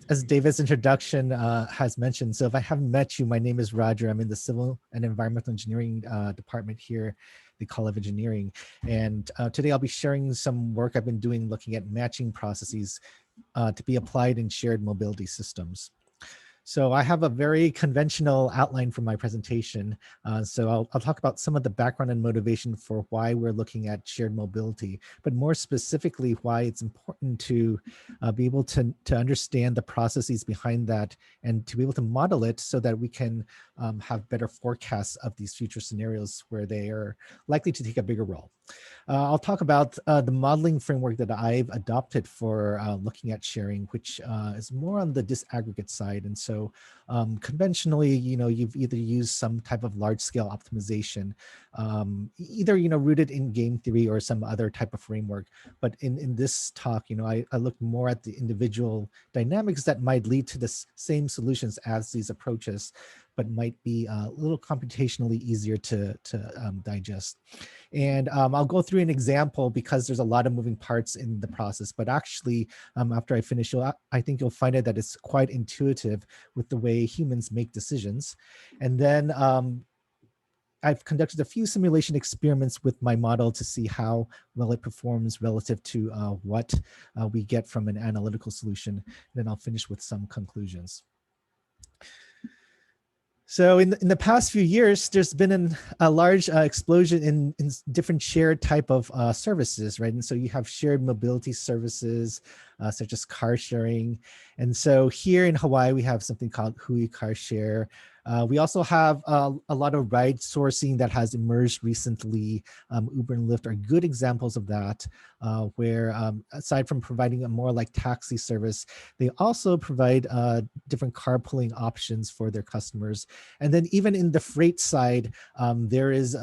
as David's introduction has mentioned, so if I haven't met you, my name is Roger. I'm in the Civil and Environmental Engineering department here, the College of Engineering. And today I'll be sharing some work I've been doing looking at matching processes to be applied in shared mobility systems. So I have a very conventional outline for my presentation. So I'll talk about some of the background and motivation for why we're looking at shared mobility, but more specifically, why it's important to be able to understand the processes behind that and to be able to model it so that we can have better forecasts of these future scenarios where they are likely to take a bigger role. I'll talk about the modeling framework that I've adopted for looking at sharing, which is more on the disaggregate side. And so conventionally, you've either used some type of large scale optimization, either, rooted in game theory or some other type of framework. But in this talk, I look more at the individual dynamics that might lead to the same solutions as these approaches, but might be a little computationally easier to digest. And I'll go through an example because there's a lot of moving parts in the process, but actually after I finish, I think you'll find it that it's quite intuitive with the way humans make decisions. And then I've conducted a few simulation experiments with my model to see how well it performs relative to what we get from an analytical solution. Then I'll finish with some conclusions. So in the past few years, there's been a large explosion in different shared type of services, right? And so you have shared mobility services, such as car sharing. And so here in Hawaii, we have something called Hui Car Share. We also have a lot of ride sourcing that has emerged recently. Uber and Lyft are good examples of that, where aside from providing a more like taxi service, they also provide different carpooling options for their customers. And then even in the freight side, there is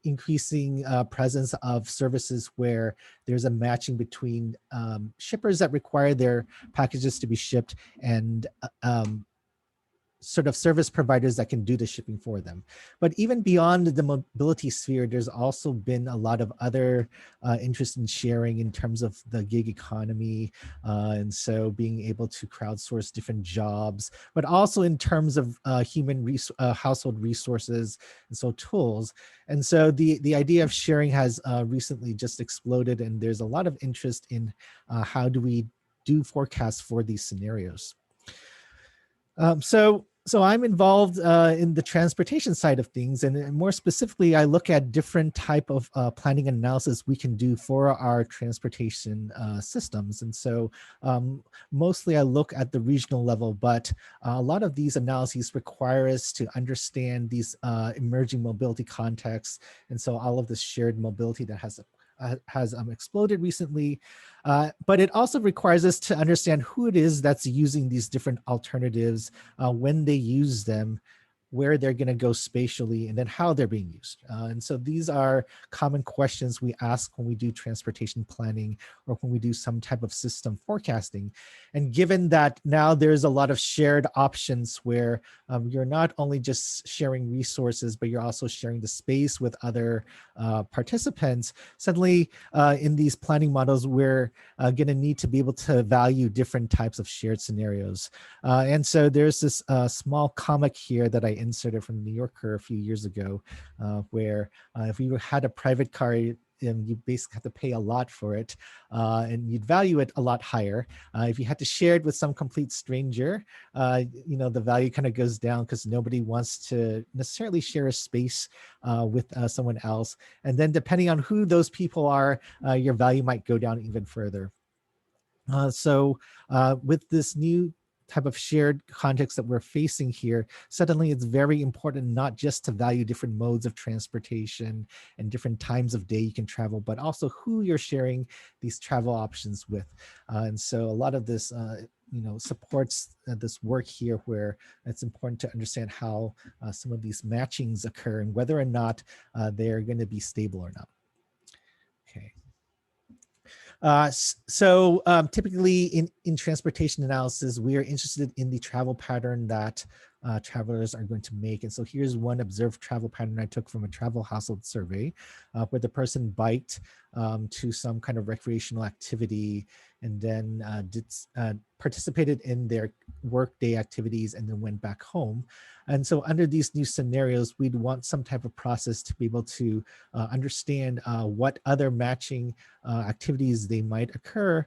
increasing presence of services where there's a matching between shippers that require their packages to be shipped and sort of service providers that can do the shipping for them. But even beyond the mobility sphere, there's also been a lot of other interest in sharing in terms of the gig economy. And so being able to crowdsource different jobs, but also in terms of household resources, and so tools. And so the idea of sharing has recently just exploded, and there's a lot of interest in how do we do forecasts for these scenarios. So I'm involved in the transportation side of things, and more specifically, I look at different type of planning analysis we can do for our transportation systems. And so mostly I look at the regional level, but a lot of these analyses require us to understand these emerging mobility contexts. And so all of this shared mobility that has exploded recently, but it also requires us to understand who it is that's using these different alternatives, when they use them, where they're going to go spatially, and then how they're being used. And so these are common questions we ask when we do transportation planning or when we do some type of system forecasting. And given that now there's a lot of shared options where you're not only just sharing resources, but you're also sharing the space with other participants, suddenly in these planning models, we're going to need to be able to value different types of shared scenarios. And so there's this small comic here that I inserted from the New Yorker a few years ago, where if you had a private car, you basically have to pay a lot for it, and you'd value it a lot higher. If you had to share it with some complete stranger, the value kind of goes down because nobody wants to necessarily share a space with someone else. And then depending on who those people are, your value might go down even further. So with this new type of shared context that we're facing here, suddenly it's very important not just to value different modes of transportation and different times of day you can travel, but also who you're sharing these travel options with. And so a lot of this supports this work here, where it's important to understand how some of these matchings occur and whether or not they're going to be stable or not. Okay. Typically in transportation analysis, we are interested in the travel pattern that travelers are going to make. And so here's one observed travel pattern I took from a travel household survey, where the person biked to some kind of recreational activity, and then participated in their workday activities, and then went back home. And so under these new scenarios, we'd want some type of process to be able to understand what other matching activities they might occur,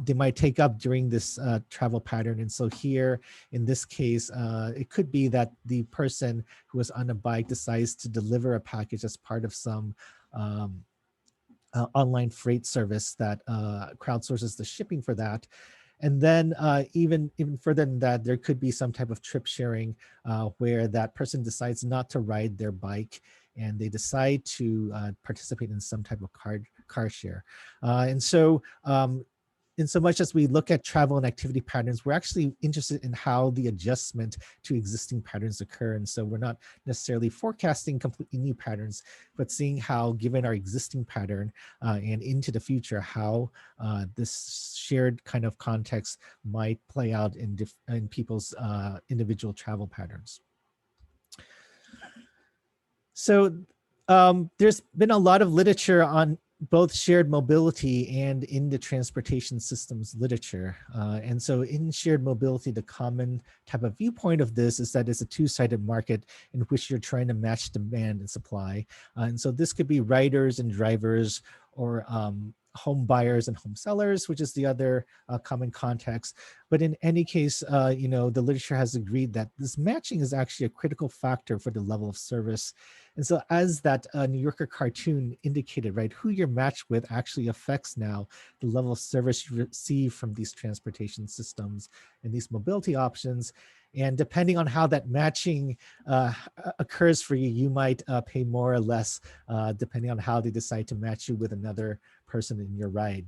they might take up during this travel pattern. And so here, in this case, it could be that the person who was on a bike decides to deliver a package as part of some online freight service that crowdsources the shipping for that. And then even further than that, there could be some type of trip sharing where that person decides not to ride their bike, and they decide to participate in some type of car share. And so in so much as we look at travel and activity patterns, we're actually interested in how the adjustment to existing patterns occur. And so we're not necessarily forecasting completely new patterns, but seeing how, given our existing pattern and into the future, how this shared kind of context might play out in people's individual travel patterns. So there's been a lot of literature on both shared mobility and in the transportation systems literature. And so in shared mobility, the common type of viewpoint of this is that it's a two-sided market in which you're trying to match demand and supply. And so this could be riders and drivers, or home buyers and home sellers, which is the other common context. But in any case, the literature has agreed that this matching is actually a critical factor for the level of service. And so as that New Yorker cartoon indicated, right, who you're matched with actually affects now the level of service you receive from these transportation systems and these mobility options. And depending on how that matching occurs for you, you might pay more or less depending on how they decide to match you with another person in your ride.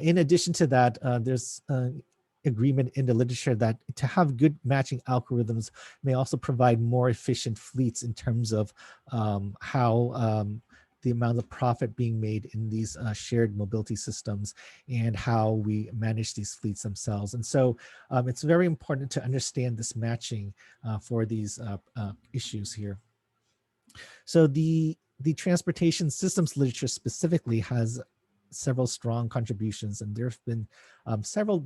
In addition to that, there's agreement in the literature that to have good matching algorithms may also provide more efficient fleets in terms of how the amount of profit being made in these shared mobility systems and how we manage these fleets themselves. And so it's very important to understand this matching for these issues here. So the transportation systems literature specifically has several strong contributions, and there have been several,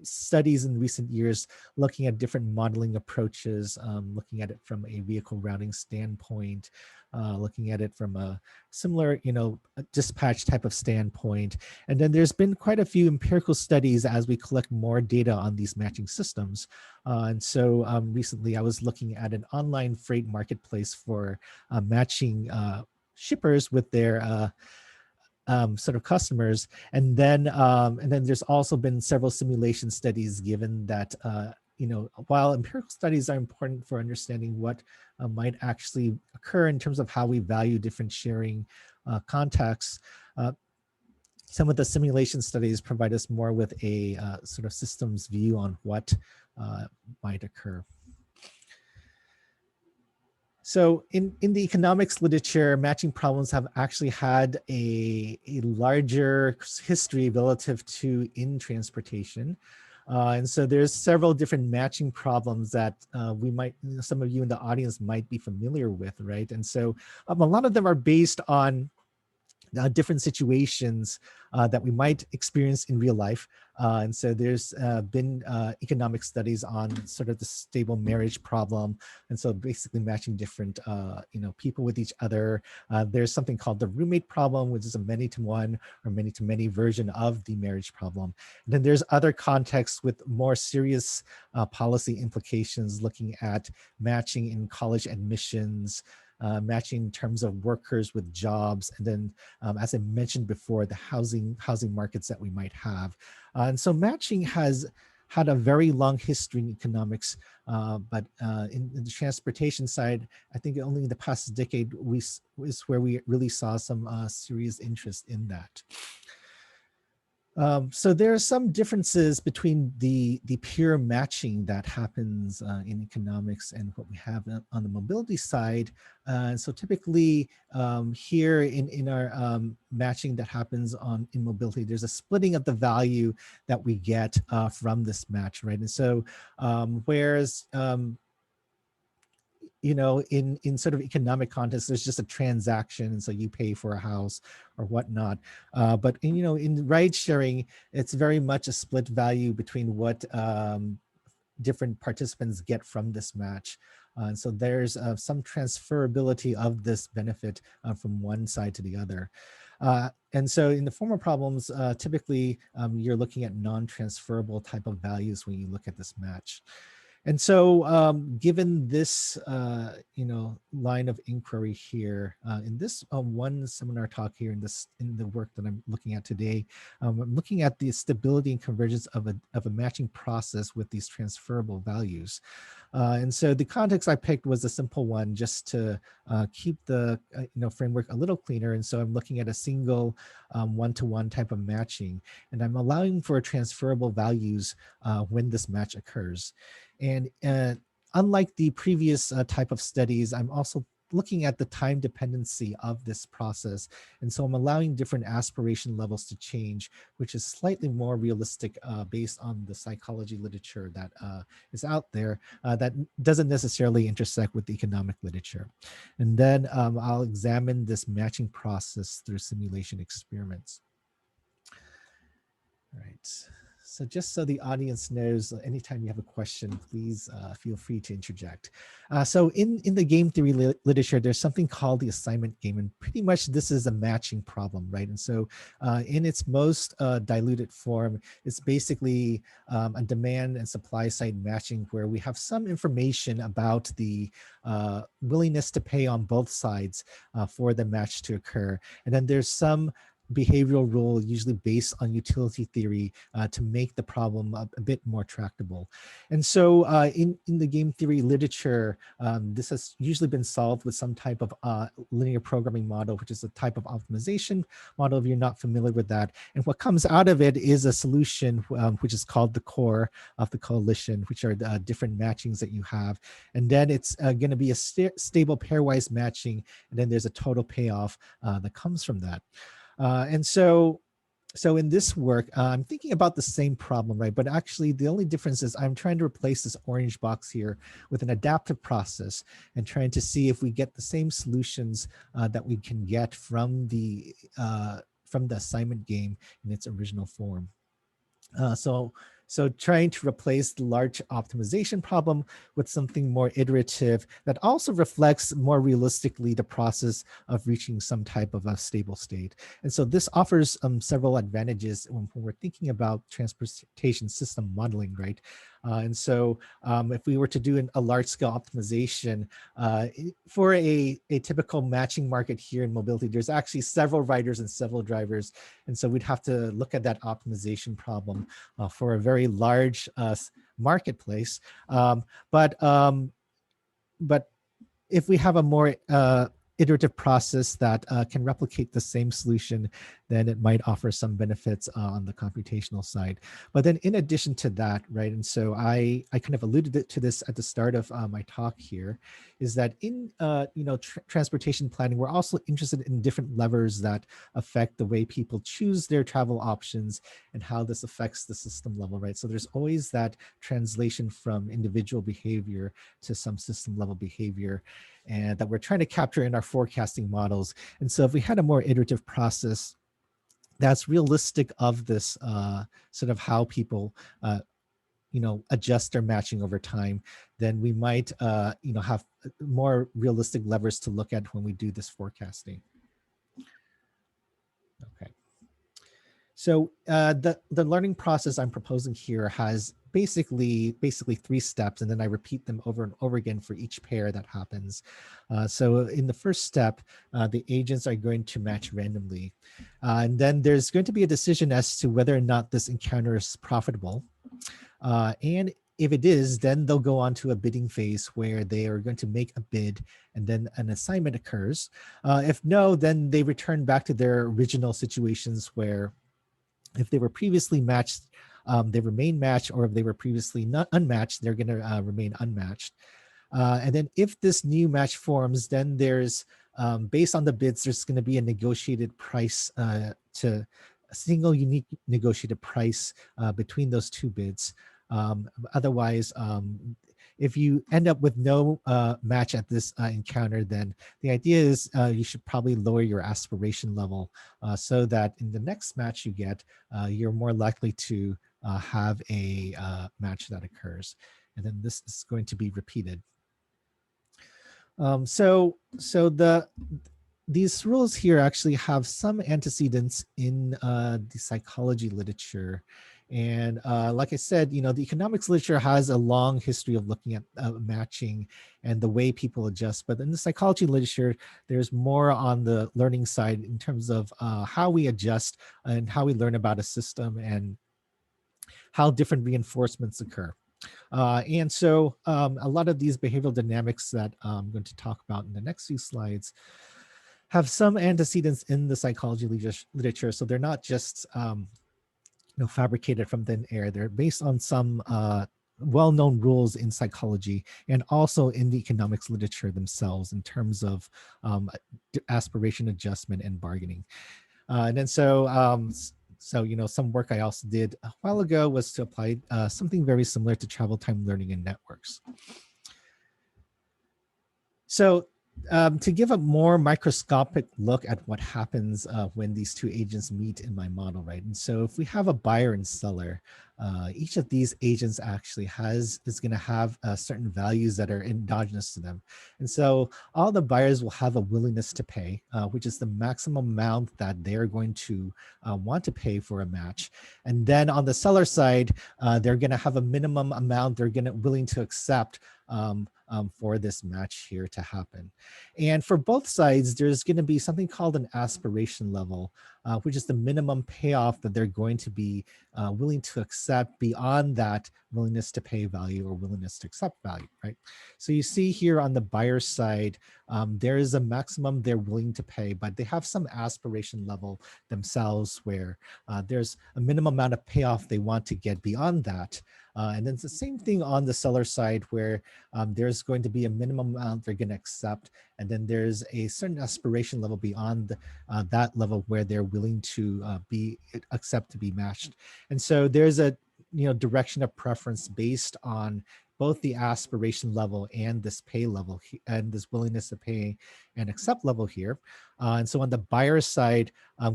studies in recent years looking at different modeling approaches, looking at it from a vehicle routing standpoint, looking at it from a similar, a dispatch type of standpoint. And then there's been quite a few empirical studies as we collect more data on these matching systems. And so recently I was looking at an online freight marketplace for matching shippers with their sort of customers, and then there's also been several simulation studies given that while empirical studies are important for understanding what might actually occur in terms of how we value different sharing contexts, some of the simulation studies provide us more with a sort of systems view on what might occur. So in the economics literature, matching problems have actually had a larger history relative to in transportation. And so there's several different matching problems that some of you in the audience might be familiar with, right? And so a lot of them are based on different situations that we might experience in real life. And so there's been economic studies on sort of the stable marriage problem. And so basically matching different people with each other. There's something called the roommate problem, which is a many-to-one or many-to-many version of the marriage problem. And then there's other contexts with more serious policy implications, looking at matching in college admissions, matching in terms of workers with jobs, and then as I mentioned before, the housing markets that we might have. And so matching has had a very long history in economics, but in the transportation side, I think only in the past decade is where we really saw some serious interest in that. So there are some differences between the pure matching that happens in economics and what we have on the mobility side. So typically here in our matching that happens in mobility, there's a splitting of the value that we get from this match, right? And so whereas in sort of economic context, there's just a transaction, and so you pay for a house or whatnot. But in ride sharing, it's very much a split value between what different participants get from this match. And so there's some transferability of this benefit from one side to the other. And so in the former problems, typically you're looking at non-transferable type of values when you look at this match. And so, given this, line of inquiry here, in this one seminar talk here in the work that I'm looking at today, I'm looking at the stability and convergence of a matching process with these transferable values. And so the context I picked was a simple one, just to keep the framework a little cleaner. And so I'm looking at a single one-to-one type of matching, and I'm allowing for transferable values when this match occurs. And unlike the previous type of studies, I'm also looking at the time dependency of this process. And so I'm allowing different aspiration levels to change, which is slightly more realistic based on the psychology literature that is out there that doesn't necessarily intersect with the economic literature. And then I'll examine this matching process through simulation experiments. All right. So just so the audience knows, anytime you have a question, please feel free to interject. So in the game theory literature, there's something called the assignment game, and pretty much this is a matching problem, right? And so in its most diluted form, it's basically a demand and supply side matching where we have some information about the willingness to pay on both sides for the match to occur. And then there's some behavioral rule, usually based on utility theory, to make the problem a bit more tractable. And so in the game theory literature, this has usually been solved with some type of linear programming model, which is a type of optimization model if you're not familiar with that. And what comes out of it is a solution which is called the core of the coalition, which are the different matchings that you have. And then it's going to be a stable pairwise matching, and then there's a total payoff that comes from that. And so in this work, I'm thinking about the same problem, right? But actually the only difference is I'm trying to replace this orange box here with an adaptive process and trying to see if we get the same solutions that we can get from the assignment game in its original form. So trying to replace the large optimization problem with something more iterative that also reflects more realistically the process of reaching some type of a stable state. And so this offers several advantages when we're thinking about transportation system modeling, right? And so if we were to do a large scale optimization for a typical matching market here in mobility, there's actually several riders and several drivers. And so we'd have to look at that optimization problem for a very large marketplace. But if we have a more iterative process that can replicate the same solution, then it might offer some benefits on the computational side. But then in addition to that, right, and so I kind of alluded to this at the start of my talk here, is that in transportation planning, we're also interested in different levers that affect the way people choose their travel options and how this affects the system level, right? So there's always that translation from individual behavior to some system level behavior, and that we're trying to capture in our forecasting models. And so if we had a more iterative process that's realistic of this sort of how people adjust their matching over time, then we might have more realistic levers to look at when we do this forecasting. Okay. So the learning process I'm proposing here has basically 3 steps, and then I repeat them over and over again for each pair that happens. So in the first step, the agents are going to match randomly. And then there's going to be a decision as to whether or not this encounter is profitable. And if it is, then they'll go on to a bidding phase where they are going to make a bid and then an assignment occurs. If no, then they return back to their original situations where If they were previously matched, they remain matched, or if they were previously not unmatched, they're going to remain unmatched. And then if this new match forms, then there's, based on the bids, there's going to be a negotiated price to a single unique negotiated price between those two bids. Otherwise, if you end up with no match at this encounter, then the idea is you should probably lower your aspiration level so that in the next match you get, you're more likely to have a match that occurs. And then this is going to be repeated. So these rules here actually have some antecedents in the psychology literature. And like I said, the economics literature has a long history of looking at matching and the way people adjust. But in the psychology literature, there's more on the learning side in terms of how we adjust and how we learn about a system and how different reinforcements occur. And so a lot of these behavioral dynamics that I'm going to talk about in the next few slides have some antecedents in the psychology literature. So they're not just fabricated from thin air. They're based on some well-known rules in psychology and also in the economics literature themselves in terms of aspiration adjustment and bargaining. And then some work I also did a while ago was to apply something very similar to travel time learning and networks. So to give a more microscopic look at what happens when these two agents meet in my model, right? And so if we have a buyer and seller, each of these agents actually is going to have certain values that are endogenous to them. And so all the buyers will have a willingness to pay, which is the maximum amount that they're going to want to pay for a match. And then on the seller side, they're going to have a minimum amount they're willing to accept for this match here to happen. And for both sides, there's going to be something called an aspiration level, which is the minimum payoff that they're going to be willing to accept beyond that willingness to pay value or willingness to accept value, right? So you see here on the buyer side, there is a maximum they're willing to pay, but they have some aspiration level themselves where there's a minimum amount of payoff they want to get beyond that. And then it's the same thing on the seller side where there's going to be a minimum amount they're going to accept. And then there's a certain aspiration level beyond that level where they're willing to accept to be matched. And so there's a direction of preference based on both the aspiration level and this pay level and this willingness to pay and accept level here. And so on the buyer side,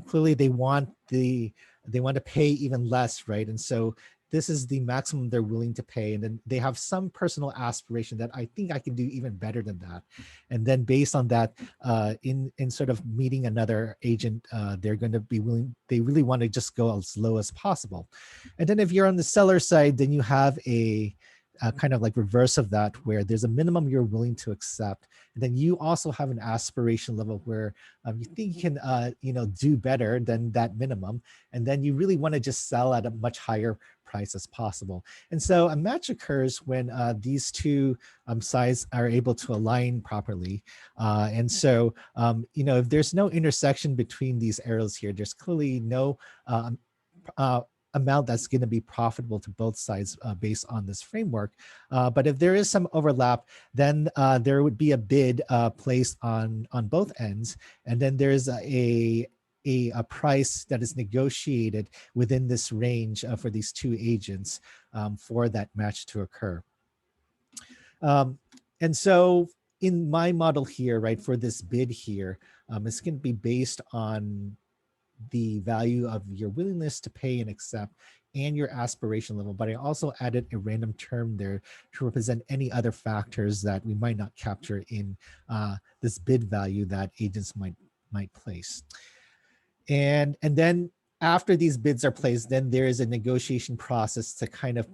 clearly they want to pay even less, right? And so this is the maximum they're willing to pay. And then they have some personal aspiration that I think I can do even better than that. And then based on that, in sort of meeting another agent, they're going to be willing, they really want to just go as low as possible. And then if you're on the seller side, then you have a kind of like reverse of that, where there's a minimum you're willing to accept. And then you also have an aspiration level where you think you can, do better than that minimum. And then you really want to just sell at a much higher price as possible. And so a match occurs when these two sides are able to align properly. And so, if there's no intersection between these arrows here, there's clearly no amount that's going to be profitable to both sides based on this framework. But if there is some overlap, then there would be a bid placed on both ends. And then there's a price that is negotiated within this range for these two agents for that match to occur. And so in my model here, right, for this bid here, it's going to be based on the value of your willingness to pay and accept and your aspiration level. But I also added a random term there to represent any other factors that we might not capture in this bid value that agents might place. And then after these bids are placed, then there is a negotiation process to kind of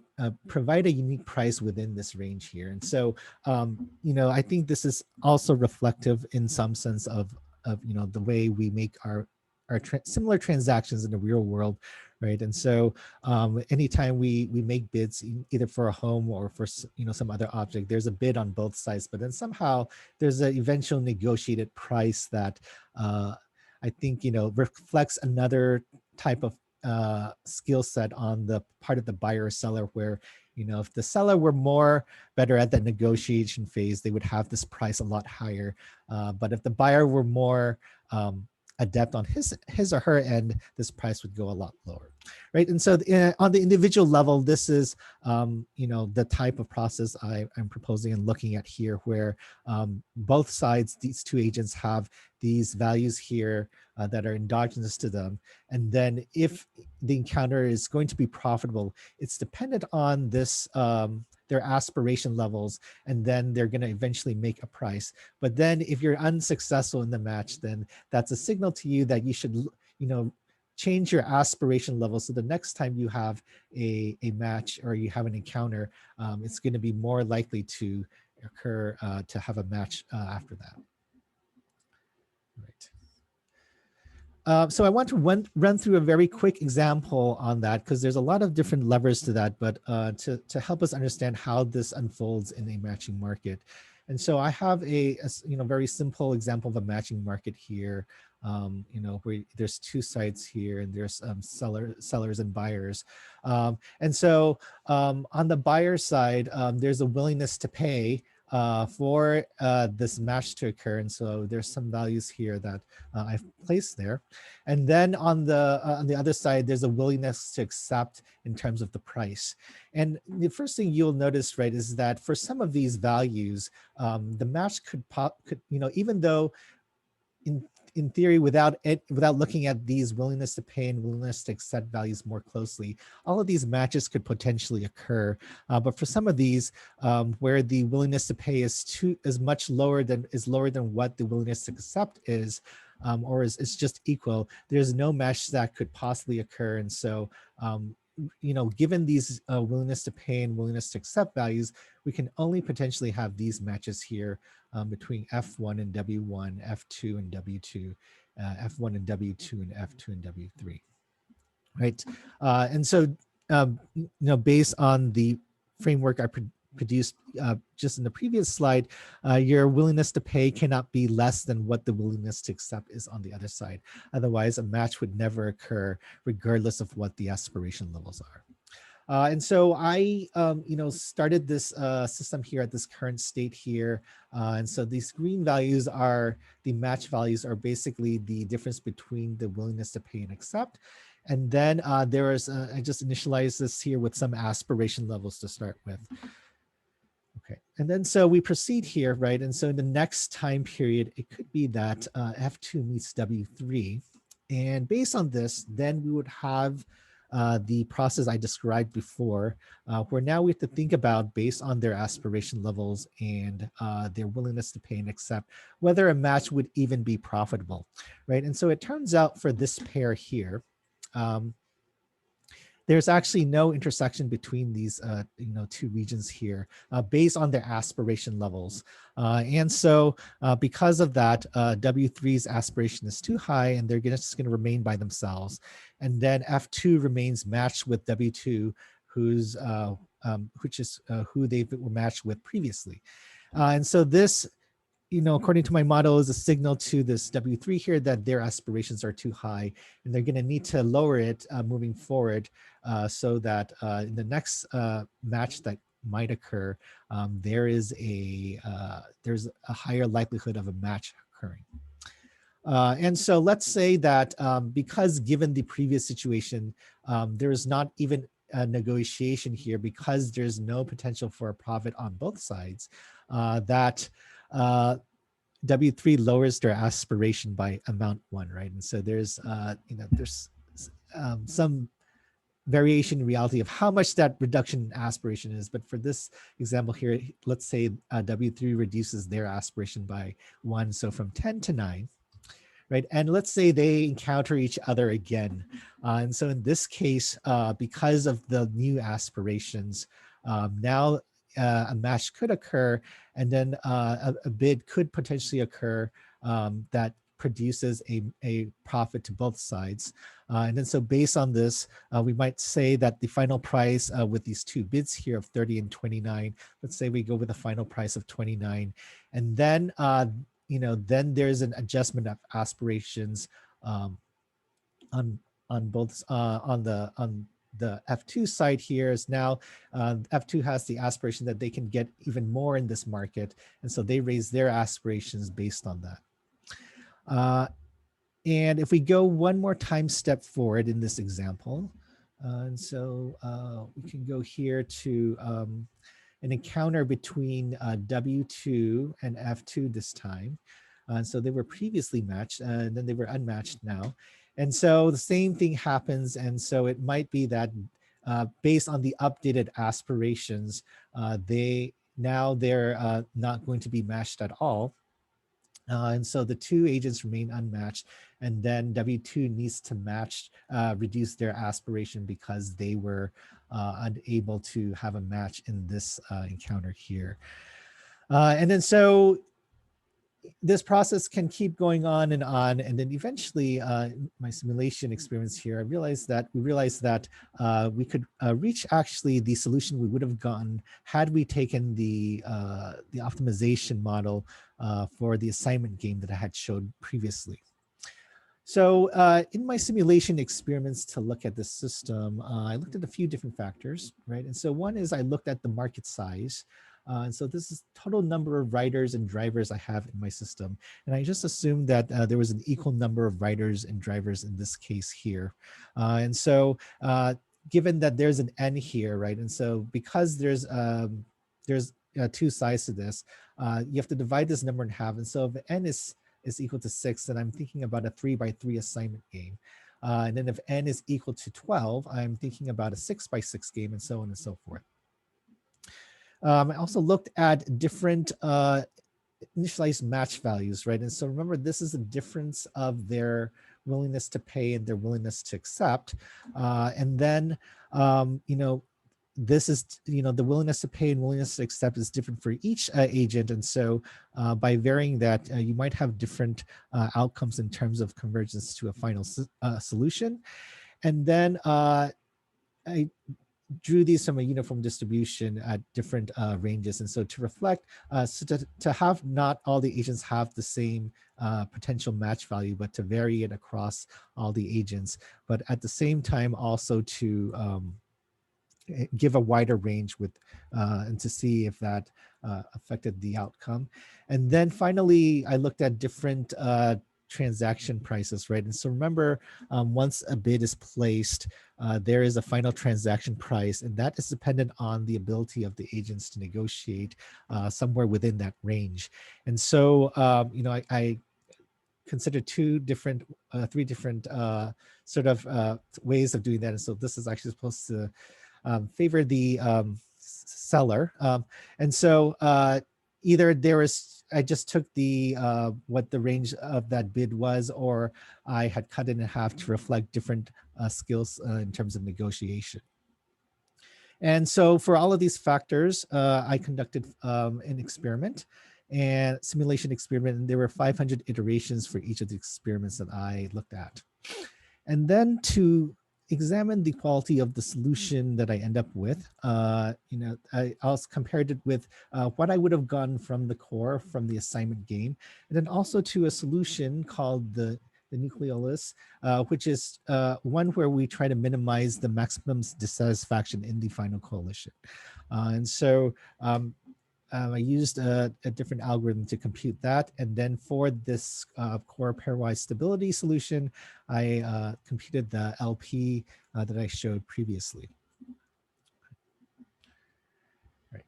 provide a unique price within this range here. And so, I think this is also reflective in some sense of the way we make our similar transactions in the real world, right? And so anytime we make bids either for a home or for some other object, there's a bid on both sides, but then somehow there's an eventual negotiated price that I think reflects another type of skill set on the part of the buyer or seller where, if the seller were more better at the negotiation phase, they would have this price a lot higher. But if the buyer were more adept on his or her end, this price would go a lot lower, right? And so on the individual level, this is the type of process I'm proposing and looking at here, where both sides, these two agents, have these values here that are endogenous to them. And then if the encounter is going to be profitable, it's dependent on this their aspiration levels, and then they're going to eventually make a price. But then if you're unsuccessful in the match, then that's a signal to you that you should change your aspiration level, so the next time you have a match or you have an encounter, it's going to be more likely to occur to have a match after that. Right. So I want to run through a very quick example on that, because there's a lot of different levers to that, but to help us understand how this unfolds in a matching market. And so I have a very simple example of a matching market here, where there's two sides here, and there's sellers and buyers. And so on the buyer side, there's a willingness to pay for this match to occur. And so there's some values here that I've placed there. And then on the other side, there's a willingness to accept in terms of the price. And the first thing you'll notice, right, is that for some of these values, the match could even though in theory, without looking at these willingness to pay and willingness to accept values more closely, all of these matches could potentially occur. But for some of these, where the willingness to pay is much lower than what the willingness to accept is, or is just equal, there's no match that could possibly occur. And so, given these willingness to pay and willingness to accept values, we can only potentially have these matches here between F1 and W1, F2 and W2, F1 and W2, and F2 and W3, right? And so, based on the framework I produced just in the previous slide, your willingness to pay cannot be less than what the willingness to accept is on the other side. Otherwise, a match would never occur, regardless of what the aspiration levels are. And so I, started this system here at this current state here. And so these green values are the match values, are basically the difference between the willingness to pay and accept. And then there is, I just initialized this here with some aspiration levels to start with. Okay, and then so we proceed here, right? And so in the next time period, it could be that F2 meets W3. And based on this, then we would have the process I described before, where now we have to think about, based on their aspiration levels and their willingness to pay and accept, whether a match would even be profitable, right? And so it turns out for this pair here, there's actually no intersection between these two regions here based on their aspiration levels. And so because of that, W3's aspiration is too high, and they're just going to remain by themselves. And then F2 remains matched with W2, which is who they were matched with previously. And so this, according to my model, is a signal to this W3 here that their aspirations are too high, and they're going to need to lower it moving forward, so that in the next match that might occur, there's a higher likelihood of a match occurring. And so let's say that because given the previous situation, there is not even a negotiation here, because there's no potential for a profit on both sides, that W3 lowers their aspiration by amount 1, right? And so there's some variation in reality of how much that reduction in aspiration is. But for this example here, let's say W3 reduces their aspiration by 1, so from 10 to 9. Right, and let's say they encounter each other again. And so in this case, because of the new aspirations, now a match could occur, and then a bid could potentially occur that produces a profit to both sides. And then so based on this, we might say that the final price with these two bids here of 30 and 29, let's say we go with a final price of 29, and then then there's an adjustment of aspirations on on both on the F2 side here is now F2 has the aspiration that they can get even more in this market, and so they raise their aspirations based on that. And if we go one more time step forward in this example, and so we can go here to an encounter between W2 and F2 this time. So they were previously matched, and then they were unmatched now. And so the same thing happens. And so it might be that based on the updated aspirations, they're not going to be matched at all. And so the two agents remain unmatched, and then W2 needs to reduce their aspiration because they were unable to have a match in this encounter here. And then so this process can keep going on, and then eventually my simulation experience here, we realized that we could reach actually the solution we would have gotten had we taken the optimization model for the assignment game that I had showed previously. So in my simulation experiments to look at this system, I looked at a few different factors, right? And so one is I looked at the market size. And so this is total number of riders and drivers I have in my system. And I just assumed that there was an equal number of riders and drivers in this case here. And so given that there's an N here, right? And so because there's two sides to this, you have to divide this number in half. And so if N is equal to 6, then I'm thinking about a 3x3 assignment game. And then if N is equal to 12, I'm thinking about a 6x6 game, and so on and so forth. I also looked at different initialized match values, right? And so remember, this is a difference of their willingness to pay and their willingness to accept. And then, this is, the willingness to pay and willingness to accept is different for each agent. And so by varying that, you might have different outcomes in terms of convergence to a final solution. And then I drew these from a uniform distribution at different ranges. And so to reflect, to have not all the agents have the same potential match value, but to vary it across all the agents, but at the same time also to give a wider range with and to see if that affected the outcome. And then finally, I looked at different transaction prices, right? And so remember, once a bid is placed, there is a final transaction price, and that is dependent on the ability of the agents to negotiate somewhere within that range. And so, I considered three different sort of ways of doing that. And so this is actually supposed to favor the seller. And so either I just took the what the range of that bid was, or I had cut it in half to reflect different skills in terms of negotiation. And so for all of these factors, I conducted an experiment and simulation experiment, and there were 500 iterations for each of the experiments that I looked at. And then to examine the quality of the solution that I end up with, I also compared it with what I would have gotten from the core, from the assignment game, and then also to a solution called the nucleolus, which is one where we try to minimize the maximum dissatisfaction in the final coalition. And so I used a different algorithm to compute that. And then for this core pairwise stability solution, I computed the LP that I showed previously. Right.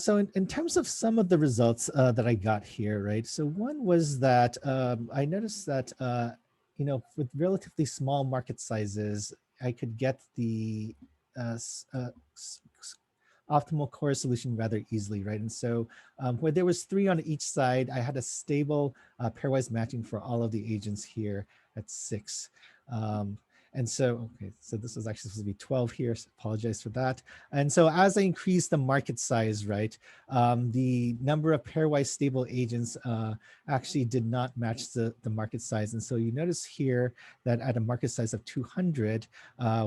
So in terms of some of the results that I got here, right? So one was that I noticed that, with relatively small market sizes, I could get the optimal core solution rather easily, right? And so where there was 3 on each side, I had a stable pairwise matching for all of the agents here at 6. And so, okay, so this was actually supposed to be 12 here, so apologize for that. And so as I increased the market size, right, the number of pairwise stable agents actually did not match the market size. And so you notice here that at a market size of 200,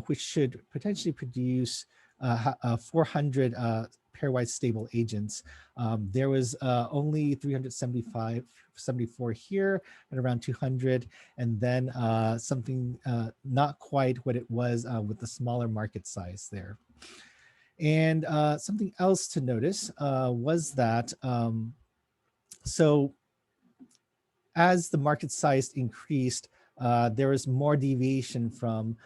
which should potentially produce 400 pairwise stable agents. There was only 374 here at around 200, and then something not quite what it was with the smaller market size there. And something else to notice was that so as the market size increased, there was more deviation from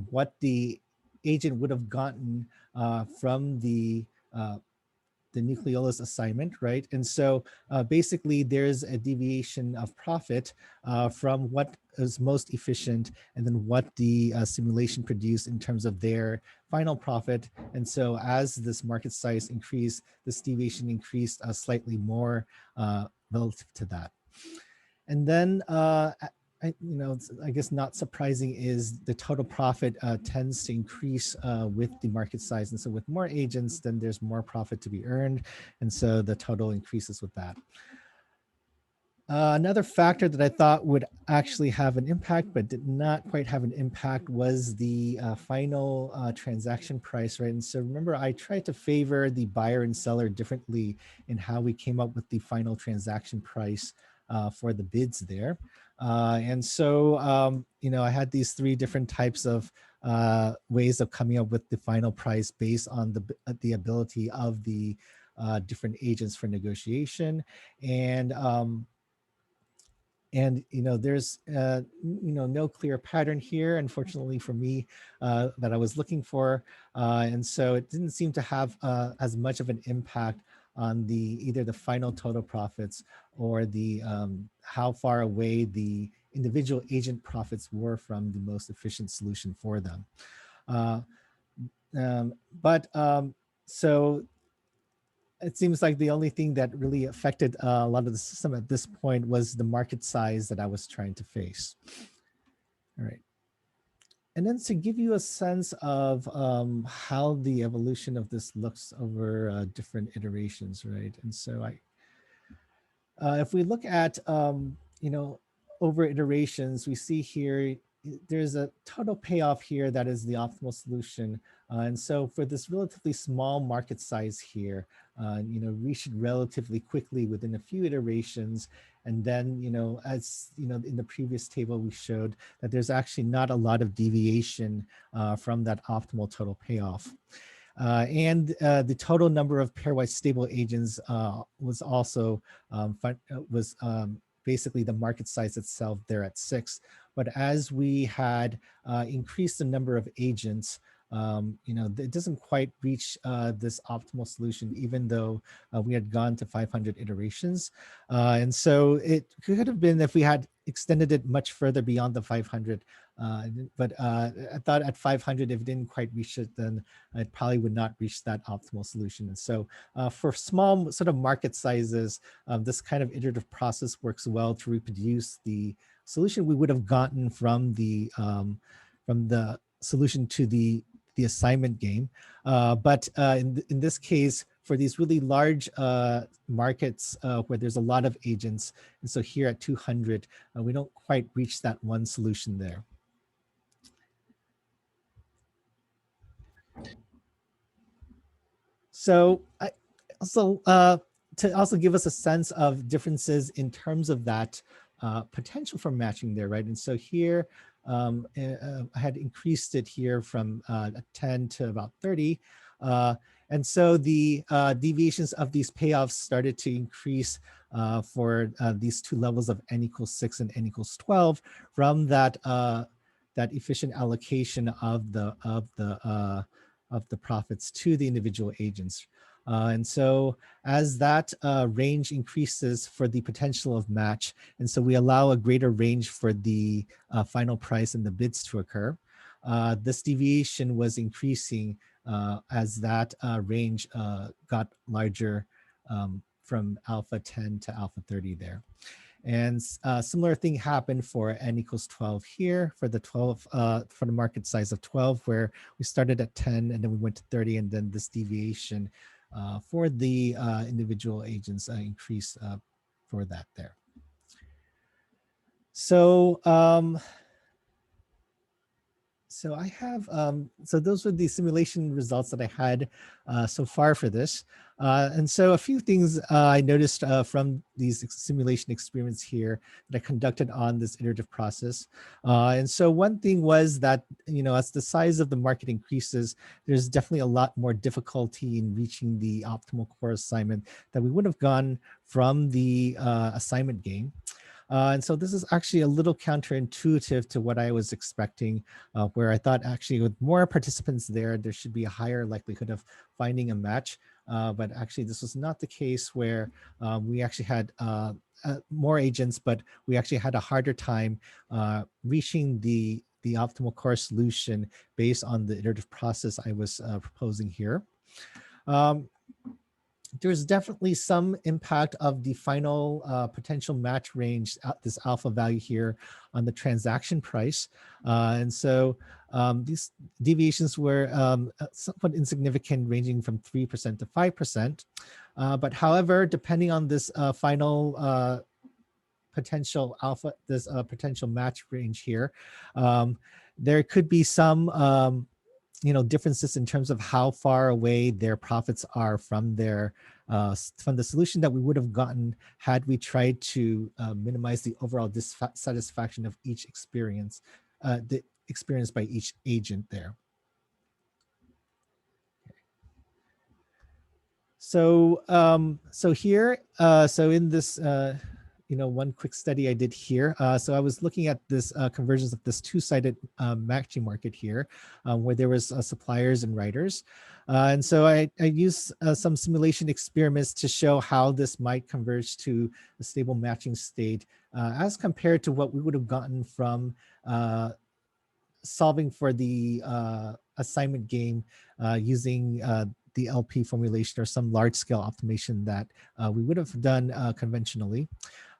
what the agent would have gotten from the nucleolus assignment, right? And so basically there's a deviation of profit from what is most efficient and then what the simulation produced in terms of their final profit. And so as this market size increased, this deviation increased slightly more relative to that. And then I guess not surprising is the total profit tends to increase with the market size. And so with more agents, then there's more profit to be earned. And so the total increases with that. Another factor that I thought would actually have an impact, but did not quite have an impact, was the final transaction price, right? And so remember, I tried to favor the buyer and seller differently in how we came up with the final transaction price for the bids there. And so, I had these three different types of ways of coming up with the final price based on the ability of the different agents for negotiation. And there's no clear pattern here, unfortunately for me, that I was looking for, and so it didn't seem to have as much of an impact on either the final total profits or the how far away the individual agent profits were from the most efficient solution for them. So it seems like the only thing that really affected a lot of the system at this point was the market size that I was trying to face. All right. And then to give you a sense of how the evolution of this looks over different iterations, right? And so if we look at, over iterations, we see here, there's a total payoff here that is the optimal solution. And so for this relatively small market size here, reach it relatively quickly within a few iterations. And then, as in the previous table, we showed that there's actually not a lot of deviation from that optimal total payoff. And the total number of pairwise stable agents was also basically the market size itself there at 6. But as we had increased the number of agents, it doesn't quite reach this optimal solution, even though we had gone to 500 iterations. And so it could have been if we had extended it much further beyond the 500. But I thought at 500, if it didn't quite reach it, then it probably would not reach that optimal solution. And so for small sort of market sizes, this kind of iterative process works well to reproduce the solution we would have gotten from the solution to the assignment game. But in this case, for these really large markets where there's a lot of agents, and so here at 200, we don't quite reach that one solution there. So to also give us a sense of differences in terms of that potential for matching there, right? And so here, I had increased it here from 10 to about 30. And so the deviations of these payoffs started to increase for these two levels of n equals 6 and n equals 12 from that efficient allocation of the profits to the individual agents. And so as that range increases for the potential of match, and so we allow a greater range for the final price and the bids to occur, this deviation was increasing as that range got larger from alpha 10 to alpha 30 there. And similar thing happened for n equals 12 here for the 12 for the market size of 12, where we started at 10 and then we went to 30, and then this deviation for the individual agents increased for that there. So So I have, so those were the simulation results that I had so far for this. And so a few things I noticed from these simulation experiments here that I conducted on this iterative process. And so one thing was that, as the size of the market increases, there's definitely a lot more difficulty in reaching the optimal core assignment that we would have gone from the assignment game. And so this is actually a little counterintuitive to what I was expecting, where I thought actually with more participants there should be a higher likelihood of finding a match. But actually this was not the case, where we actually had more agents, but we actually had a harder time reaching the optimal core solution based on the iterative process I was proposing here. There's definitely some impact of the final potential match range, this alpha value here, on the transaction price. And so these deviations were somewhat insignificant, ranging from 3% to 5%. But however, depending on this final potential alpha, this potential match range here, there could be some differences in terms of how far away their profits are from from the solution that we would have gotten had we tried to minimize the overall dissatisfaction of each experience, the experience by each agent there. So here, so in this one quick study I did here. So I was looking at this conversions of this two-sided matching market here, where there was suppliers and writers. And so I used some simulation experiments to show how this might converge to a stable matching state as compared to what we would have gotten from solving for the assignment game using the LP formulation or some large-scale optimization that we would have done conventionally.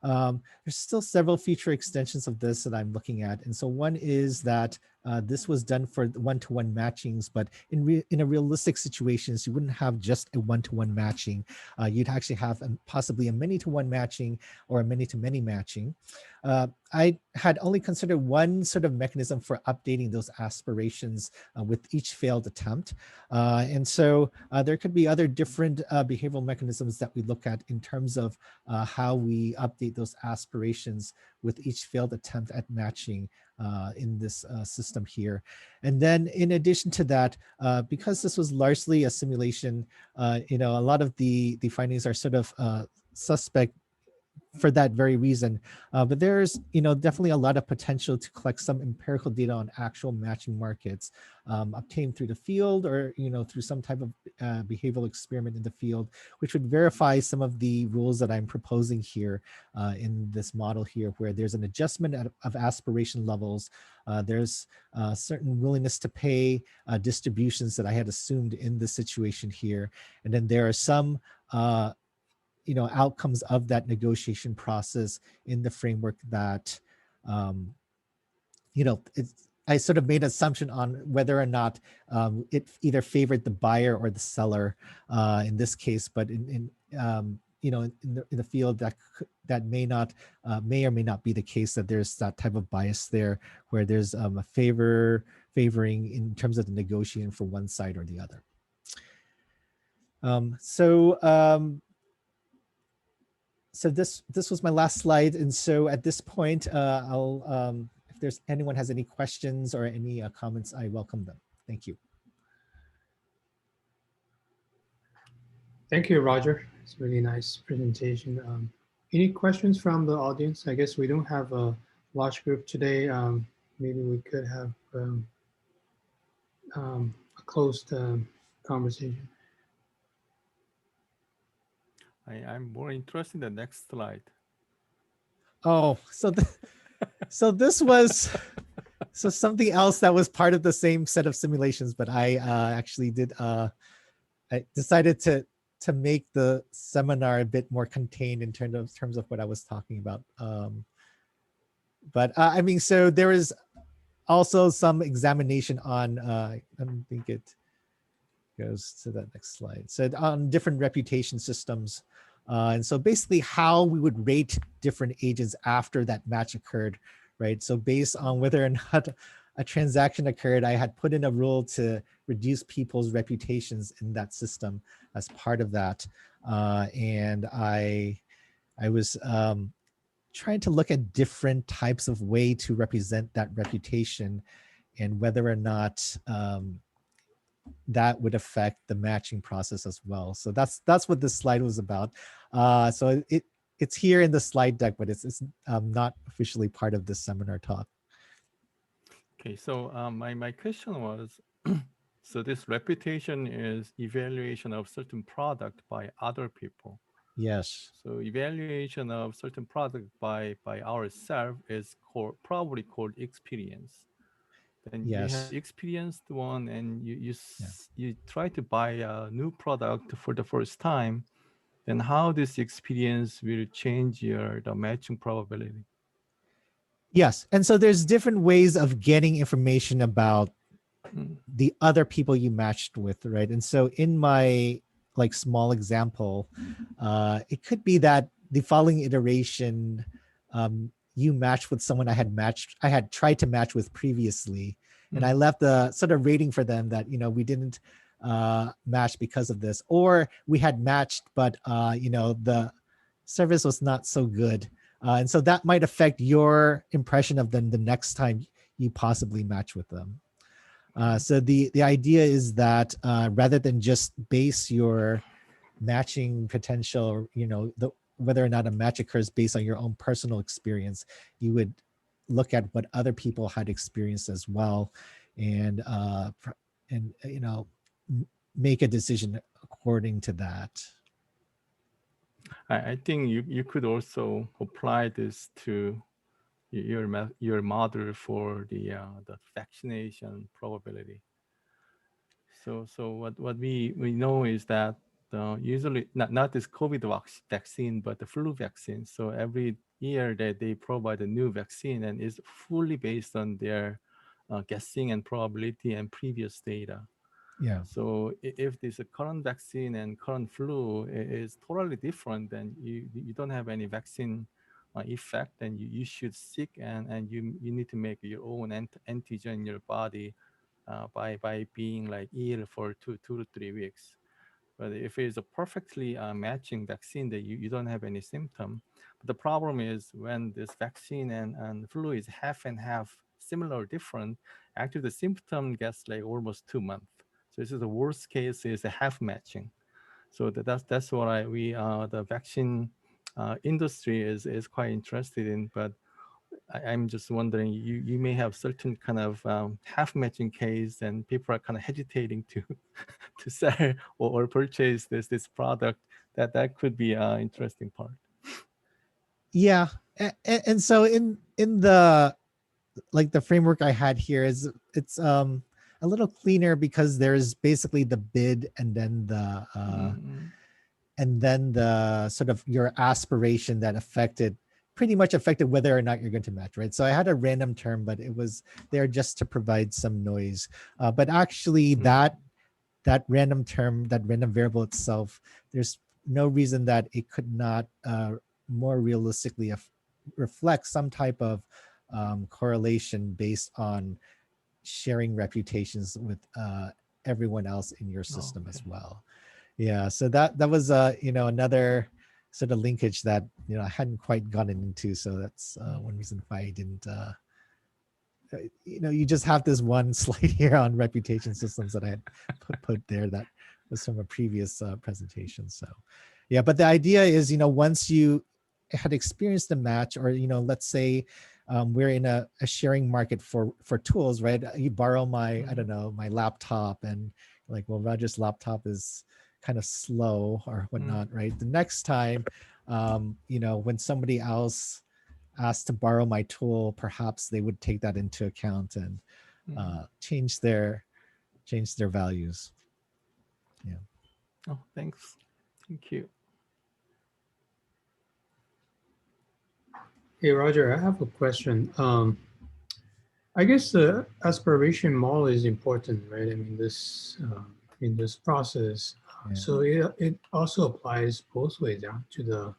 There's still several feature extensions of this that I'm looking at. And so one is that this was done for one-to-one matchings, but in a realistic situations, you wouldn't have just a one-to-one matching. You'd actually have possibly a many-to-one matching or a many-to-many matching. I had only considered one sort of mechanism for updating those aspirations with each failed attempt. And so there could be other different behavioral mechanisms that we look at in terms of how we update those aspirations with each failed attempt at matching in this system here. And then in addition to that, because this was largely a simulation, a lot of the findings are sort of suspect for that very reason. But there's, definitely a lot of potential to collect some empirical data on actual matching markets obtained through the field or, through some type of behavioral experiment in the field, which would verify some of the rules that I'm proposing here in this model here, where there's an adjustment of aspiration levels. There's certain willingness to pay distributions that I had assumed in this situation here. And then there are some outcomes of that negotiation process in the framework that, I sort of made an assumption on whether or not it either favored the buyer or the seller in this case, but in the field that may or may not be the case, that there's that type of bias there where there's a favoring in terms of the negotiation for one side or the other. So this was my last slide, and so at this point, I'll if there's anyone has any questions or any comments, I welcome them. Thank you. Thank you, Roger. It's a really nice presentation. Any questions from the audience? I guess we don't have a large group today. Maybe we could have a closed conversation. I'm more interested in the next slide. Oh, so this was something else that was part of the same set of simulations, but I actually did. I decided to make the seminar a bit more contained in terms of what I was talking about. But I mean, so there is also some examination on. I don't think it goes to that next slide. So on different reputation systems. And so basically how we would rate different agents after that match occurred, right? So based on whether or not a transaction occurred, I had put in a rule to reduce people's reputations in that system as part of that. And I was trying to look at different types of way to represent that reputation and whether or not that would affect the matching process as well. So that's what this slide was about. So it's here in the slide deck, but it's not officially part of this seminar talk. Okay, so my question was, so this reputation is evaluation of certain product by other people. Yes. So evaluation of certain product by ourselves is probably called experience. Then you have Yes. experienced one, and Yeah. you try to buy a new product for the first time. Then how this experience will change the matching probability? Yes. And so there's different ways of getting information about Mm, the other people you matched with, right? And so in my like small example, it could be that the following iteration, you matched with someone I had tried to match with previously, and I left a sort of rating for them that we didn't match because of this, or we had matched, but the service was not so good, and so that might affect your impression of them the next time you possibly match with them. So the idea is that rather than just base your matching potential, whether or not a match occurs based on your own personal experience, you would look at what other people had experienced as well, and make a decision according to that. I think you could also apply this to your model for the vaccination probability. So what we know is that usually not this COVID vaccine, but the flu vaccine. So every year that they provide a new vaccine, and is fully based on their guessing and probability and previous data. Yeah. So if this current vaccine and current flu is totally different, then you don't have any vaccine effect, then you should seek, and you need to make your own antigen in your body by being like ill for two to 3 weeks. But if it's a perfectly matching vaccine, that you don't have any symptom. But the problem is when this vaccine and flu is half and half, similar or different, actually the symptom gets like almost 2 months. So this is the worst case, is a half matching. So that's what we the vaccine industry is quite interested in. But I'm just wondering, you may have certain kind of half matching case, and people are kind of hesitating to to sell or purchase this product. That could be an interesting part. Yeah. And so in the like the framework I had here is it's a little cleaner because there's basically the bid Mm, and then the sort of your aspiration that pretty much affected whether or not you're going to match, right? So I had a random term, but it was there just to provide some noise. But actually mm, that random term, that random variable itself, there's no reason that it could not more realistically reflect some type of correlation based on sharing reputations with everyone else in your system as okay. well. Yeah, so that was another sort of linkage that I hadn't quite gotten into. So that's one reason why I didn't. You just have this one slide here on reputation systems that I had put there that was from a previous presentation. So yeah, but the idea is once you had experienced a match, or let's say we're in a sharing market for tools, right? You borrow my I don't know, my laptop, and like, well, Roger's laptop is kind of slow or whatnot, right? The next time when somebody else asked to borrow my tool, perhaps they would take that into account and change their values. Yeah. Oh, thanks. Thank you. Hey, Roger, I have a question. I guess the aspiration model is important, right? I mean, this in this process. Yeah. So it also applies both ways, yeah, to the Yeah.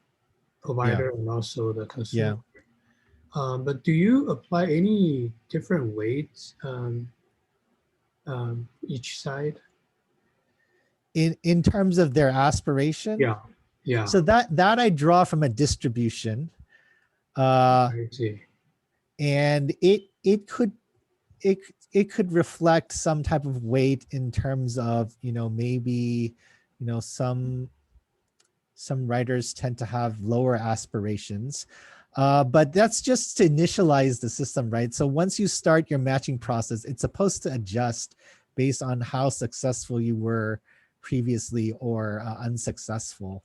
provider and also the Yeah. consumer. But do you apply any different weights each side? In terms of their aspiration, Yeah, yeah, so that I draw from a distribution, uh, I see. and it it could reflect some type of weight in terms of, maybe, some writers tend to have lower aspirations. But that's just to initialize the system, right? So once you start your matching process, it's supposed to adjust based on how successful you were previously or unsuccessful.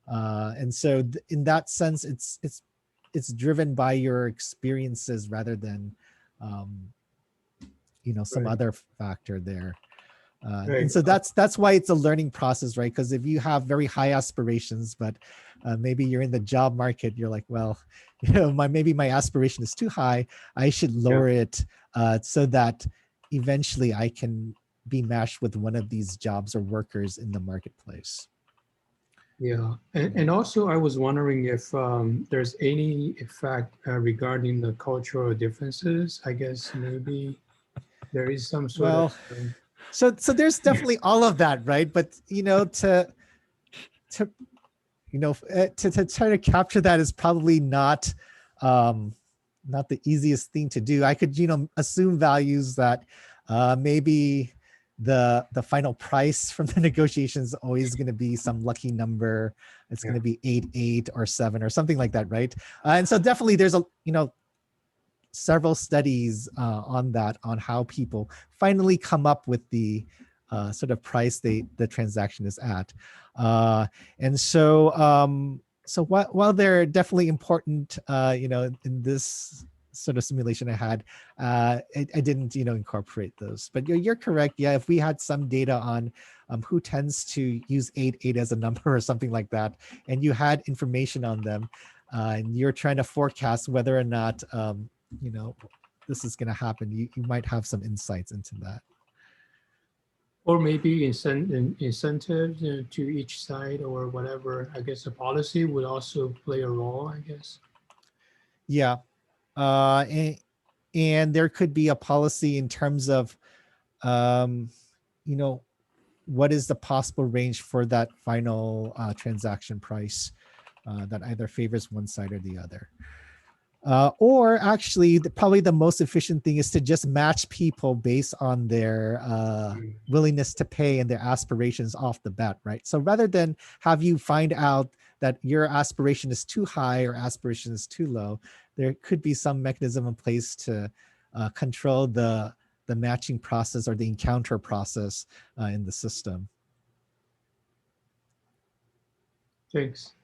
And so in that sense, it's driven by your experiences rather than um, some Right, other factor there. And right. so that's why it's a learning process, right? Because if you have very high aspirations, but maybe you're in the job market, you're like, well, maybe my aspiration is too high. I should Yeah, lower it so that eventually I can be matched with one of these jobs or workers in the marketplace. yeah. And also, I was wondering if there's any effect regarding the cultural differences. I guess maybe there is some sort of Well, so there's definitely all of that, right? But to to try to capture that is probably um, not the easiest thing to do. I could assume values that maybe the final price from the negotiation is always going to be some lucky number. It's yeah, going to be 8 or 7 or something like that, right? And so definitely there's a several studies on that, on how people finally come up with the sort of price the transaction is at. And so while they're definitely important, in this sort of simulation I had, I didn't incorporate those. But you're correct. Yeah, if we had some data on who tends to use 8 as a number or something like that, and you had information on them, and you're trying to forecast whether or not you know this is going to happen, you might have some insights into that. or maybe incentives to each side or whatever. I guess the policy would also play a role, I guess. Yeah. uh and, and there could be a policy in terms of um you know what is the possible range for that final transaction price that either favors one side or the other. Or actually, probably the most efficient thing is to just match people based on their Mm. willingness to pay and their aspirations off the bat, right? So rather than have you find out that your aspiration is too high or aspiration is too low, there could be some mechanism in place to control the matching process or the encounter process in the system. Thanks.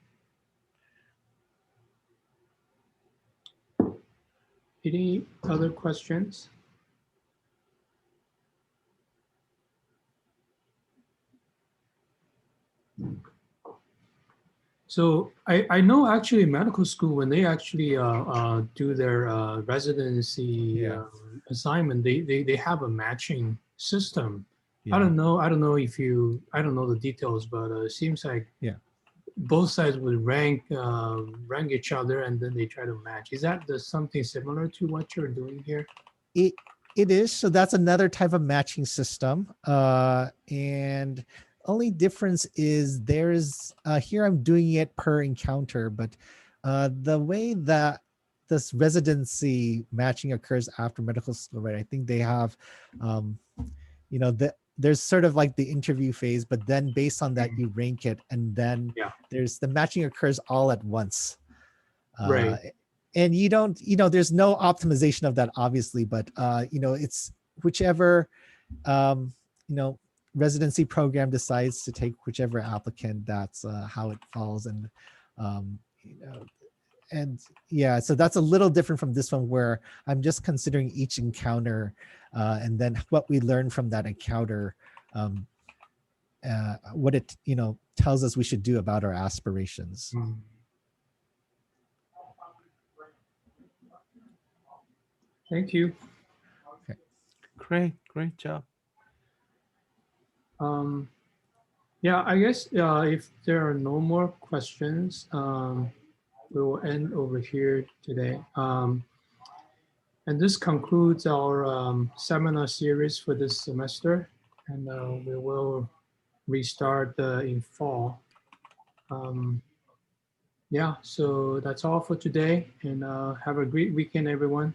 Any other questions? So I know actually medical school, when they actually do their residency Yeah, assignment, they have a matching system. yeah, I don't know if you, I don't know the details, but it seems like yeah. both sides would rank each other and then they try to match. Is that something similar to what you're doing here? It it is. So that's another type of matching system. And only difference is there's here I'm doing it per encounter, but the way that this residency matching occurs after medical school, right? I think they have um, there's sort of like the interview phase, but then based on that Mhm. you rank it, and then Yeah, there's the matching occurs all at once. uh, right. and you don't there's no optimization of that obviously, but it's whichever um, you know residency program decides to take whichever applicant, that's how it falls. And um, you know and yeah, so that's a little different from this one, where I'm just considering each encounter, and then what we learn from that encounter, um, what it tells us we should do about our aspirations. Mm. Thank you. Okay. Great job. Um, yeah, I guess if there are no more questions, we will end over here today. And this concludes our seminar series for this semester, and we will restart in fall. Yeah, so that's all for today, and have a great weekend, everyone.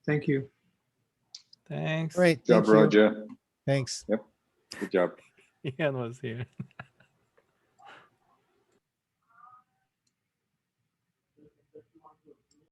Thank you. Thanks. All right. Good job, Thank you. Roger. Thanks. Yep. Good job. Ian was here.